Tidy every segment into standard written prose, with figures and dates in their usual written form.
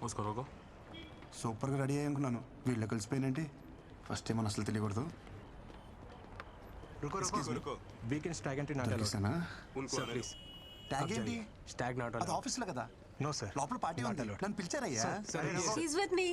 उसको रोको। సూపర్గా రెడీ అయ్యి అనుకున్నాను, వీళ్ళు కలిసిపోయినంటే ఫస్ట్ టైం అసలు తెలియకూడదు. रुको रुको रुको। వీకెండ్స్ ట్యాగ్ అంటే నాట్ అలౌడ్. దొరికిస్తానా? उनको आने दो। ట్యాగ్ ఏంటి? స్టాగ్ నాట్ అది అలౌడ్. ఆఫీస్లో కదా. No sir. లోపల పార్టీ Not ఉంది, allowed. నన్ను పిలిచారయ్యా. He's with me.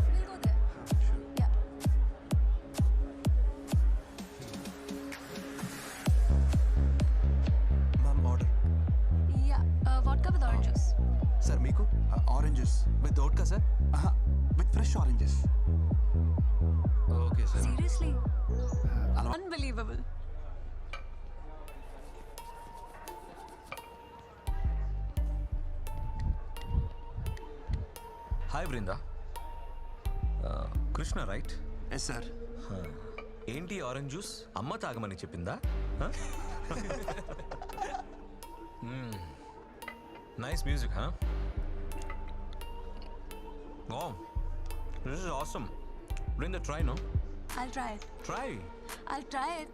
We'll go there. Yeah. Ma'am order. Yeah. Vodka with orange juice. Sir మీకు oranges with vodka sir. With fresh oranges. Okay sir. Seriously? Unbelievable. Hi Brinda. Krishna right? Yes sir. ఏంటి orange juice అమ్మ తాగమని చెప్పిందా? Nice music హా. Oh this is awesome. Brinda try no. I'll try it. Try. I'll try it.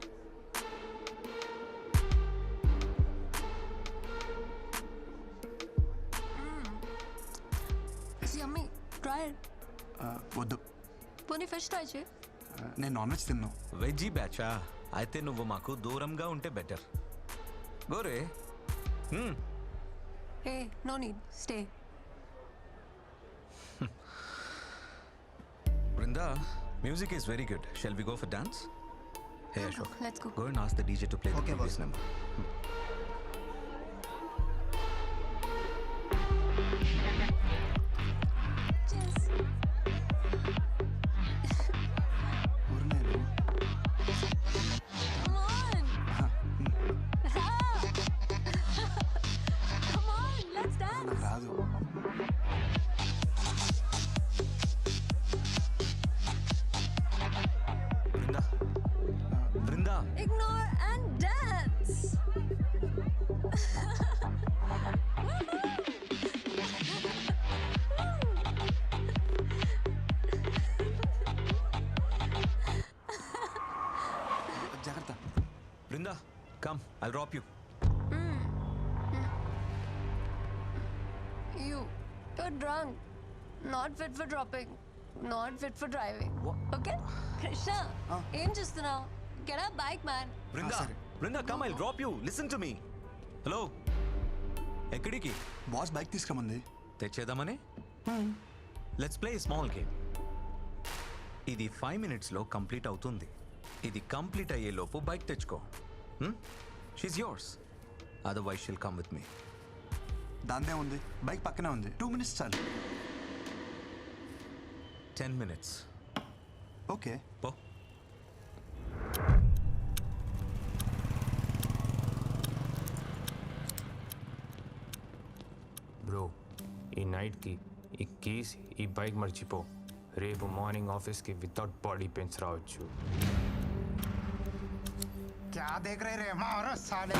It's yummy. Try it. వద్దు, పోనీ fish try చేయి. నేను non veg తిన్నాను. వెజ్జీ బ్యాచా? అయితే నువ్వు మాకు దూరంగా ఉంటే better. Gore. Hey, no need. Stay. Brinda, music is very good. Shall we go for dance? Hey Ashok, Let's go. go and ask the DJ to play the previous number. Cheers. ఊరినేను. Come on. Come on, let's dance. నాకు రాదు. Brinda. Brinda. Ignore and dance. జాగ్రత్త. Brinda, come. I'll drop you. You're drunk. Not fit for dropping. Not fit for driving. Okay? Krishna, ఏం చూస్తున్నావు? Get up, bike man. Brinda. sorry. Brinda, come. I'll drop you. Listen to me. Hello. ఎక్కడికి? Boss bike తీసుకురమంది. తెచ్చేద్దామని? Let's play small game. ఇది 5 minutesలో complete అవుతుంది. ఇది complete అయ్యేలోపు bike తెచ్చుకో. She's yours. Otherwise she'll come with me. దాందే ఉంది, బైక్ పక్కనే ఉంది. 2 minutes చాలు. 10 minutes. ఓకే. పో. బ్రో, ఈ నైట్కి ఈ కీస్ ఈ బైక్ మర్చిపో. రేపు మార్నింగ్ ఆఫీస్కి వితౌట్ బాడీ పెయిన్స్ రావచ్చు. क्या देख रहे रे मारो साले.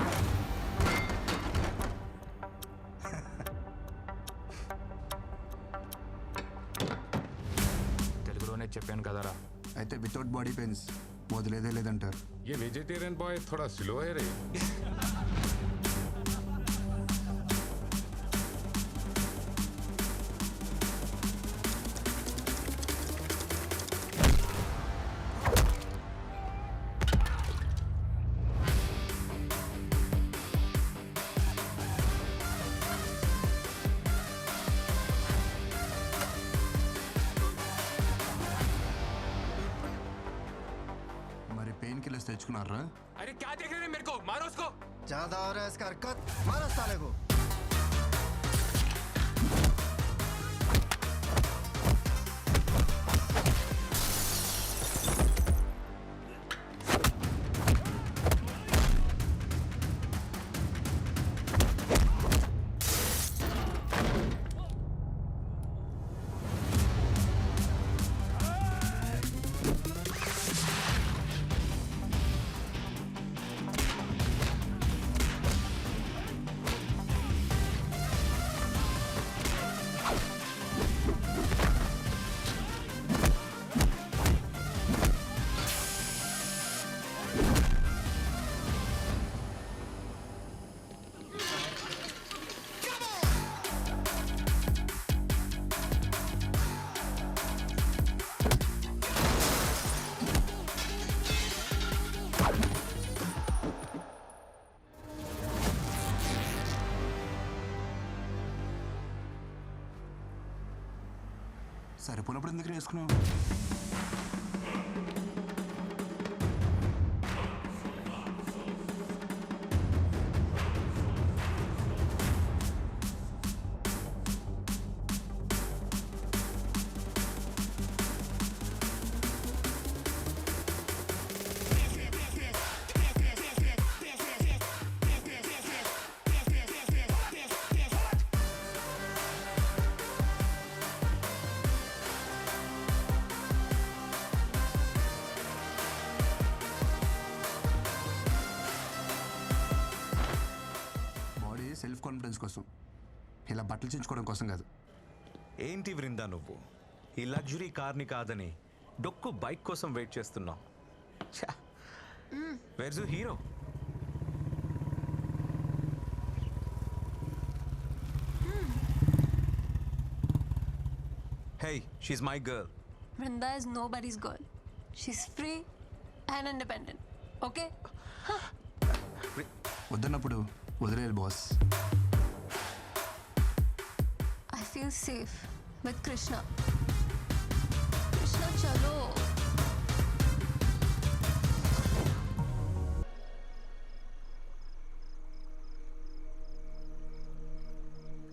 తెలుగులోనే చెప్పాను కదరా. అయితే వితౌట్ బాడీ పెయిన్స్ వదిలేదే లేదంటారు. ये वेजिटेरियन बॉय थोड़ा स्लो है रे. మరి పెయిన్ కిల్లర్స్ తెచ్చుకున్నారా? अरे क्या देख रहे हैं मेरे को? मारो उसको. ज्यादा हो रहा है इसका हरकत. मारो साले को. సరిపోయినప్పుడు ఎందుకు వేసుకున్నావు? బాడీ సెల్ఫ్ కాన్ఫిడెన్స్ కోసం, ఇలా బట్టలు చించుకోవడం కోసం కాదు. ఏంటి వృందా నువ్వు ఈ లగ్జరీ కార్ని కాదని డొక్కు బైక్ కోసం వెయిట్ చేస్తున్నావు? Verse hero? Hey, she's my girl. Vrinda is nobody's girl. She's free and independent. Okay? వద్దన్నప్పుడు వదిలేయాలి boss. I feel safe with Krishna. Krishna, chalo.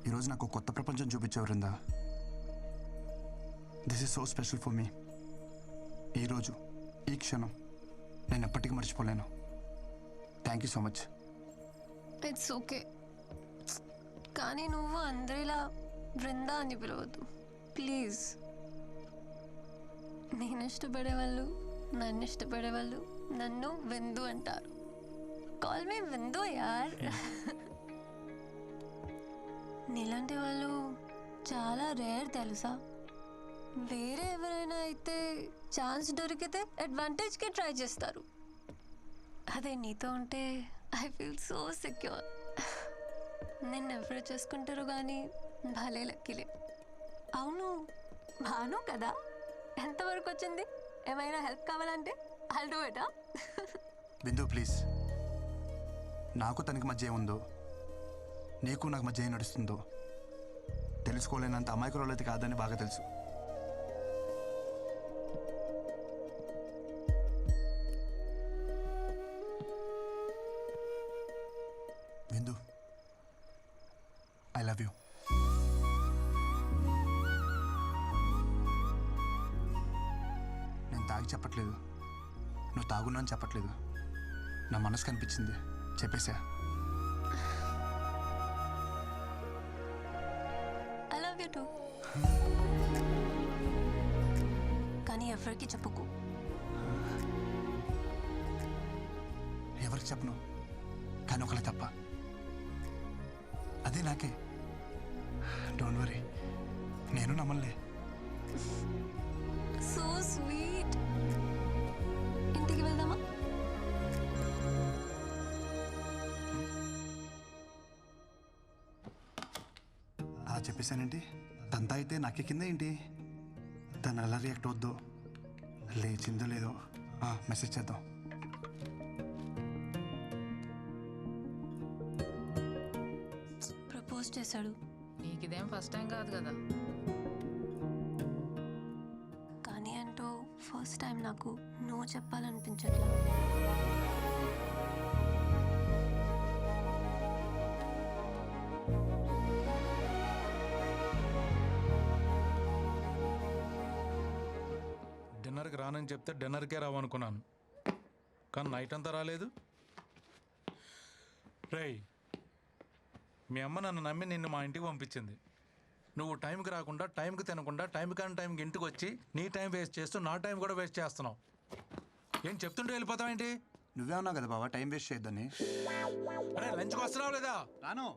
ఈరోజు నాకు కొత్త ప్రపంచం చూపించావు Vrinda. This is so special for me. ఈరోజు ఈ క్షణం నేను ఎప్పటికీ మర్చిపోలేను. Thank you so much. It's okay. కానీ నువ్వు అందరిలా బృందా అని పిలవద్దు ప్లీజ్. నేను ఇష్టపడే వాళ్ళు, నన్ను ఇష్టపడే వాళ్ళు నన్ను విందు అంటారు. కాల్ మీ విందు యార్. నీలాంటి వాళ్ళు చాలా రేర్ తెలుసా. వేరే ఎవరైనా అయితే ఛాన్స్ దొరికితే అడ్వాంటేజ్కి ట్రై చేస్తారు. అదే నీతో ఉంటే ఐ ఫీల్ సో సెక్యూర్. నిన్ను ఎవరు చేసుకుంటారో కానీ భలే లక్కీలే. అవును, భాను కదా, ఎంతవరకు వచ్చింది? ఏమైనా హెల్ప్ కావాలంటే I'll do it. Bindu please. నాకు తనకి మధ్య ఏముందో, నీకు నాకు మధ్య ఏం నడుస్తుందో తెలుసుకోలేనంత అమాయకురాలు అయితే కాదని బాగా తెలుసు. బిందు, ఐ లవ్ యూ. నేను తాగి చెప్పట్లేదు, నువ్వు తాగున్నా అని చెప్పట్లేదు. నా మనసు కనిపించింది, చెప్పేశా. I love you too. కానీ ఎవరికి చెప్పుకో. ఎవరికి చెప్పను, కానీ ఒకళ్ళ తప్ప. అదే నాకే. డోంట్ వరీ, నేను నమ్మలే. So sweet. ఇంటికి వెళ్దామా? అలా చెప్పేశానంటే తంతా అయితే నాకే కింద ఏంటి? తను ఎలా రియాక్ట్ అవుద్దో, లేచిందో లేదో మెసేజ్ చేద్దాం. ప్రపోజ్ చేశాడు. నీకు ఇదేం ఫస్ట్ టైం కాదు కదా. కానీ అంటూ ఫస్ట్ టైం నాకు నో చెప్పాలనిపించట్లా. డిన్నర్కి రానని చెప్తే డిన్నర్కే రావనుకున్నాను, కానీ నైట్ అంతా రాలేదు. రేయ్, మీ అమ్మ నన్ను నమ్మి నిన్ను మా ఇంటికి పంపించింది. నువ్వు టైంకి రాకుండా, టైంకి తినకుండా, టైం కానీ టైంకి ఇంటికి వచ్చి నీ టైం వేస్ట్ చేస్తూ నా టైం కూడా వేస్ట్ చేస్తున్నావు. ఏం చెప్తుంటే వెళ్ళిపోతావేంటి? నువ్వే ఉన్నావు కదా బాబా టైం వేస్ట్ చేయొద్దని. అరే లంచ్కి వస్తున్నావు లేదా? రాను.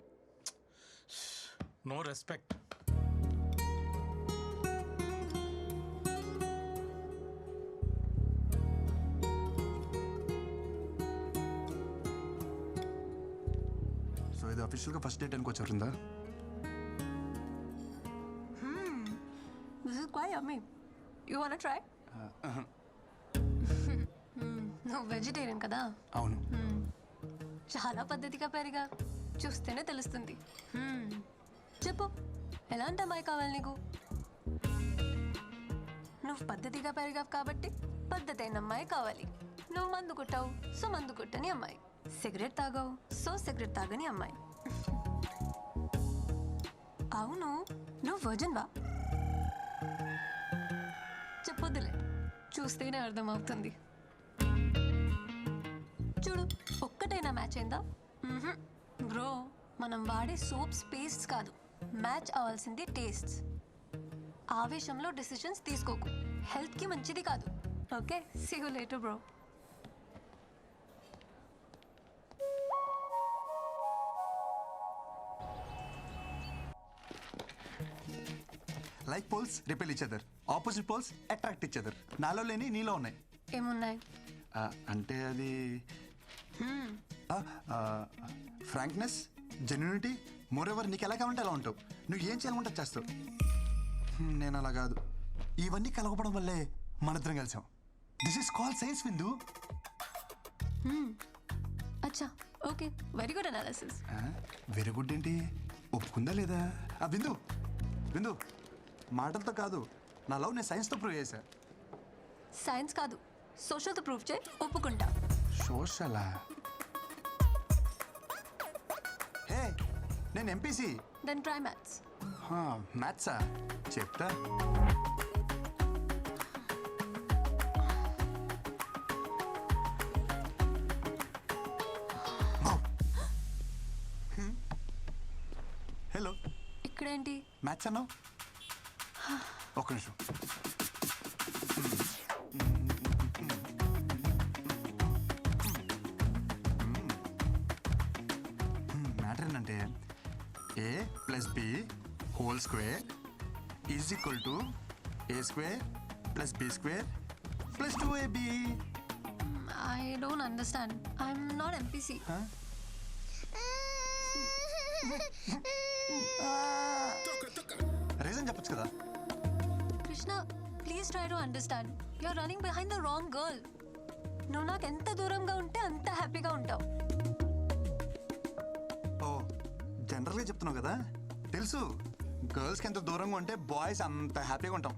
No respect. సో ఇది అఫీషియల్గా ఫస్ట్ డేట్ అనుకోవచ్చు Vrinda. This is quite yummy. You wanna try? నువ్వు వెజిటేరియన్ కదా. అవును. చాలా పద్ధతిగా పెరిగా, చూస్తేనే తెలుస్తుంది. చెప్పు, ఎలాంటి అమ్మాయి కావాలి నీకు? నువ్వు పద్ధతిగా పెరిగావు కాబట్టి పద్ధతి అయిన అమ్మాయి కావాలి. నువ్వు మందు కొట్టావు, సో మందు కొట్టని అమ్మాయి. సిగరెట్ తాగావు, సో సిగరెట్ తాగని అమ్మాయి. అవును, నువ్వు వర్జన్ వా? చెప్పొద్దులే, చూస్తేనే అర్థమవుతుంది. చూడు, ఒక్కటైనా మ్యాచ్ అయిందా? బ్రో, మనం వాడే సోప్స్ పేస్ట్స్ కాదు, మ్యాచ్ అవ్వాల్సింది టేస్ట్స్. ఆవేశంలో డెసిషన్స్ తీసుకోకు, హెల్త్కి మంచిది కాదు. Okay, see you later bro. Like poles repel each other, opposite poles attract each other. నాలో లేని నీలో ఉన్నాయి. ఏమున్నాయి? అంటే అది ఫ్రాంక్నెస్, జెన్యూనిటీ. మోర్ ఎవర్ నీకు ఎలా కావాలంటే అలా ఉంటావు. నువ్వు ఏం చేయాలంటే చేస్తావు. నేను అలా కాదు. ఇవన్నీ కలగపడం వల్లే మనిద్దరం కలిసాం. దిస్ ఈస్ కాల్ సైన్స్, విందు. అచ్చా, okay, very good analysis. Very good ఏంటి, ఒప్పుకుందా లేదా? బిందు బిందు, మాటలతో కాదు, నా లవ్ నేను సైన్స్తో ప్రూవ్ చేశా. సైన్స్ కాదు, సోషల్తో ప్రూవ్ చేయి, ఒప్పుకుంటా. సోషలా? హే, నేను ఎంపీసీ. Then try maths. మ్యాథ్సా? చెప్తా. హలో, ఇక్కడేంటి? మ్యాథ్స్ అన్నావు? ఒక్క నిమిషం. మ్యాటర్ ఏంటంటే A plus B whole square is equal to A square plus B square plus 2ab. I don't understand. I'm not MPC. Reason చెప్పొచ్చు కదా. Krishna, please try to understand. You're running behind the wrong girl. నువ్వు నాకు ఎంత దూరంగా ఉంటే అంత హ్యాపీగా ఉంటావు. ఓ, జనరల్గా చెప్తున్నావు కదా. తెలుసు, గర్ల్స్కి ఎంత దూరంగా ఉంటే బాయ్స్ అంత హ్యాపీగా ఉంటాం.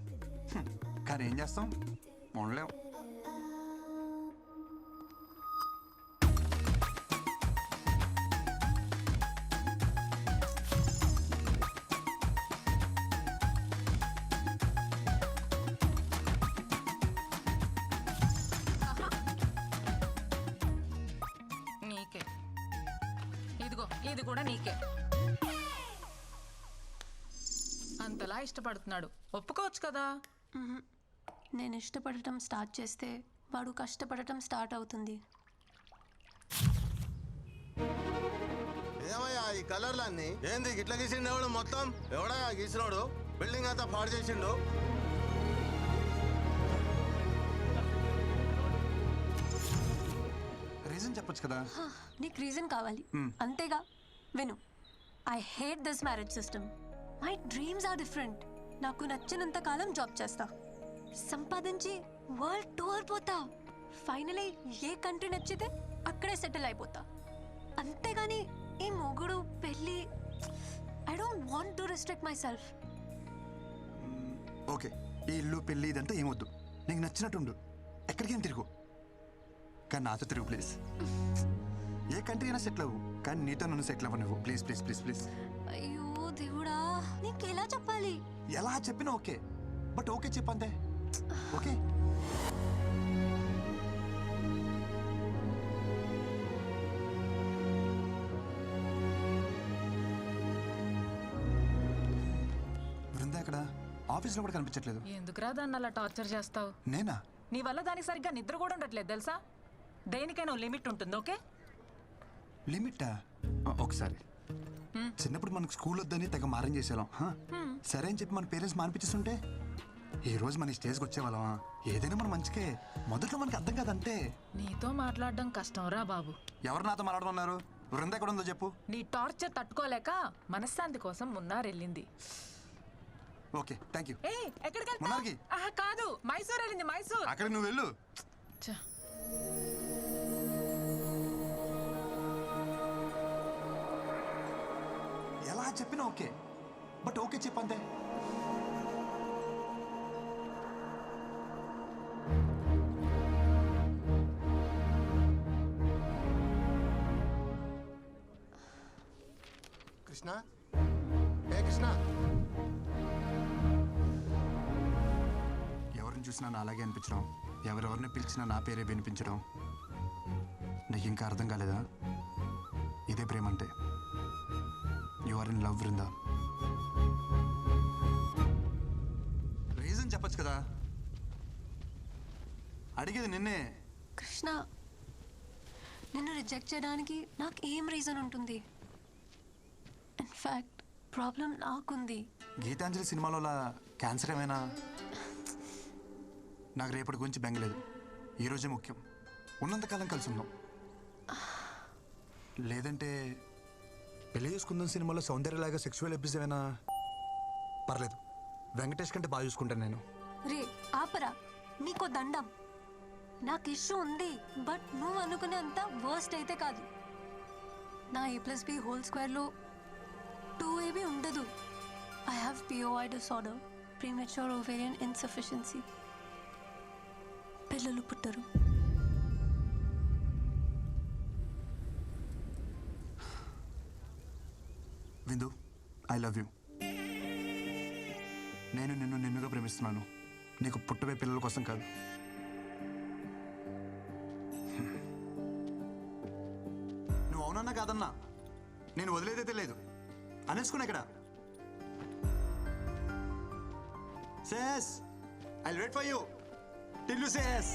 కానీ ఏం చేస్తాం, ఉండలేం. నీకే, ఇదిగో ఇది కూడా నీకే. అంతలా ఇష్టపడుతున్నాడు, ఒప్పుకోవచ్చు కదా. నేను ఇష్టపడటం స్టార్ట్ చేస్తే వాడు కష్టపడటం స్టార్ట్ అవుతుంది. ఏమయ్యా ఈ కలర్లన్నీ ఏంది ఇట్లా గీసిండు? ఎవడు మొత్తం ఎవడా గీసినోడు? బిల్డింగ్ అంతా పాడు చేసిండు. రీజన్ చెప్పొచ్చు కదా. నీకు రీజన్ కావాలి అంతేగా. విను, I hate this marriage system. My dreams are different. నాకు నచ్చినంత కాలం జాబ్ చేస్తా, సంపాదించి వరల్డ్ టూర్ పోతా, ఫైనలీ ఏ కంట్రీ నచ్చితే అక్కడే సెటిల్ అయిపోతా. అంతేగాని ఈ మొగుడు పెళ్ళి, I don't want to restrict myself. Okay, ఈ ఇల్లు పెళ్ళి ఇదంతా ఏమొద్దు. నీకు నచ్చినట్టుండు, ఎక్కడికైనా తిరుగు. కానీ నాతో తిరుగు ప్లీజ్. ఏ కంట్రీ అయినా సెటిల్ అవ్వు, కానీ నీతో నన్ను సెటిల్ అవ్వ నువ్వు. Please please please please. అయ్యో దేవుడా, నీకు ఎలా చెప్పాలి? ఎలా చెప్పినా ఓకే, బట్ ఓకే చెప్పంతే. ఓకే, బృందా ఎక్కడ? ఆఫీస్లో కూడా కనిపించట్లేదు. ఎందుకురా దాన్ని అలా టార్చర్ చేస్తావు? నేనా? నీ వల్ల దానికి సరిగ్గా నిద్ర కూడా ఉండట్లేదు తెలుసా. దేనికైనా లిమిట్ ఉంటుంది. ఓకే, లిమిటా? ఒకసారి చిన్నప్పుడు మనకు స్కూల్ వద్దని తెగ మారం చేసేవాళ్ళం. సరే అని చెప్పి మన పేరెంట్స్ మానిపించేస్తుంటే ఈ రోజు మన స్టేజ్కి వచ్చేవాళ్ళమా? ఏదైనా మన మంచికే. మొదట్లో మనకి అర్థం కాదంతే. నీతో మాట్లాడడం కష్టం రా బాబు. ఎవరు నాతో మాట్లాడమన్నారు? బృందా ఎక్కడ ఉందో చెప్పు. నీ టార్చర్ తట్టుకోలేక మనశ్శాంతి కోసం మున్నారెళ్ళింది. Okay, thank you. ఏ ఎక్కడికి మున్నార్కి? వెళ్తావు? కాదు, మైసూర్ వెళ్ళింది. మైసూర్. అక్కడికి నువ్వు వెళ్ళు. ఛ, ఎలా చెప్పినా ఓకే, బట్ ఓకే చెప్పంతే. కృష్ణ ఏ కృష్ణ ఎవరిని చూసినా నా అలాగే అనిపించడం, ఎవరెవరిని పిలిచినా నా పేరే వినిపించడం. నీకు ఇంకా అర్థం కాలేదా? ఇదే ప్రేమ అంటే. You are in love, Brinda. Reason చెప్పచ్చు కదా, అడిగేది నిన్నే. కృష్ణ, నిన్ను రిజెక్ట్ చేయడానికి నాకు ఏం రీజన్ ఉంటుంది? ఇన్ఫ్యాక్ట్ ప్రాబ్లం నాకుంది. గీతాంజలి సినిమాలో క్యాన్సర్ ఏమైనా? నాకు రేపటి గురించి బెంగలేదు. ఈరోజే ముఖ్యం. ఉన్నంతకాలం కలిసి ఉందాం. లేదంటే పెళ్లి చేసుకుందాం సినిమాలో సౌందర్యలాగా సెక్సువల్ అబ్యూస్ ఏమైనా? పర్లేదు, వెంకటేష్ కంటే బాగా చూసుకుంటాను నేను. రే ఆపరా, నీకో దండం. నాకు ఇష్యూ ఉంది, బట్ నువ్వు అనుకునే అంత వర్స్ట్ అయితే కాదు. నా A+B² 2AB ఉండదు. I have POI disorder, premature ovarian insufficiency. పిల్లలు పుట్టరు. విందు, ఐ లవ్ యూ. నేను నిన్ను నిన్నుగా ప్రేమిస్తున్నాను, నీకు పుట్టబోయే పిల్లల కోసం కాదు. నువ్వు అవునన్నా కాదన్నా నేను వదిలేదైతే లేదు. అనేసుకున్నా ఇక్కడ. Says I wait for you till you says.